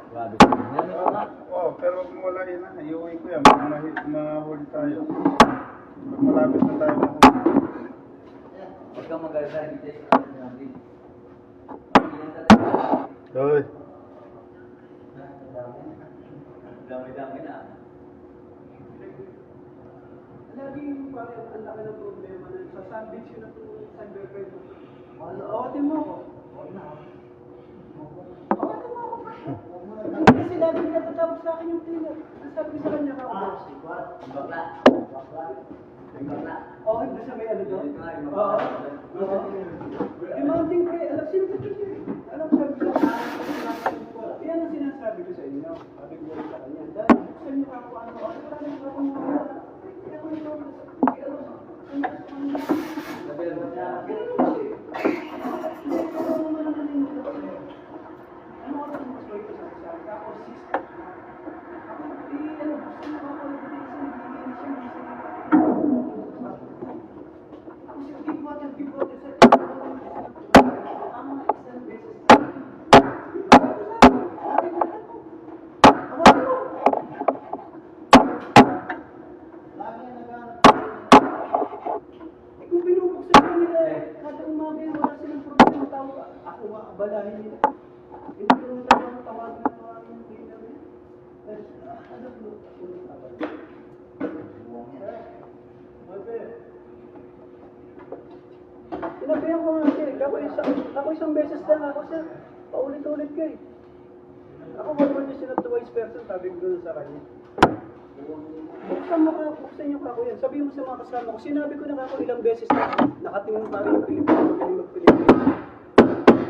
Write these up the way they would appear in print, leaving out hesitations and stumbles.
Grabe ko. Meron ito nga. Oo, pero huwag mo wala yun na. Iuwi ko yan. Mahuli tayo. Pag malapit na tayo mahuli. Huwag kang mag-alala. Hindi tayo sinabi. Hoy. Dami-dami na. Lagi yung parang ang laki ng problema na sa sandwich yun na ito sa cybercrime. Awatin mo ako. Awatin mo ako. Kasi lagi natatawag sa akin yung cleaner. Ang sabi ko sa kanya ka ako. Bakla. Bakla. Okay, basta may ano doon? Oo. Demanding pre, alam sino ka dito eh. Alam sabi ko sa yan ang sinasabi ko sa inyo. Sabi ko sa kanya. Dahil buksan niyo ako ano. Kasi wala nang ako mga balahin nila. Hindi ko naman ako tawagin ng mga yung cleaner niya. Ano po? Sinabihan ko nga siya, ako isang beses lang ako siya. Paulit-ulit ka eh. Ako wala niya sila twice person, sabi ko doon sa kanya. Buksan niyo kako yan. Sabi mo sa mga kasama ko, sinabi ko na ako ilang beses na nakatingin pa rin yung Pilipino, magaling mag-Pilipino.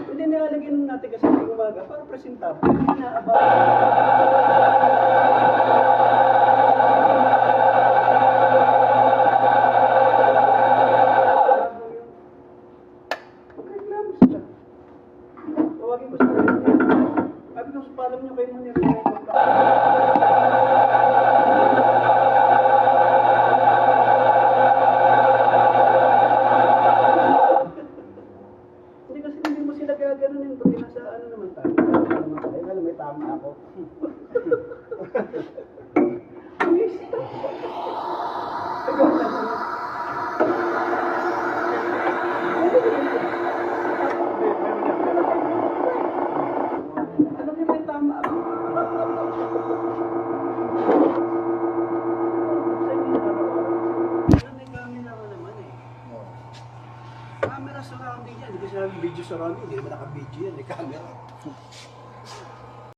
Hindi nilalagyan natin kasi ng umaga para presentable. Hindi na magreklamo sila. Tawagin ko sa kanya. Sabi ko, paalam niyo kayo muna yung hindi kasi hindi mo sila gaganunin bro. Nasa ano naman tayo. Alam may tama ako. Alam niyo may tama ako. May camera ka naman eh. Camera surrounding yan. Hindi ko sinabi video surrounding. Hindi naman naka-video yan. May camera.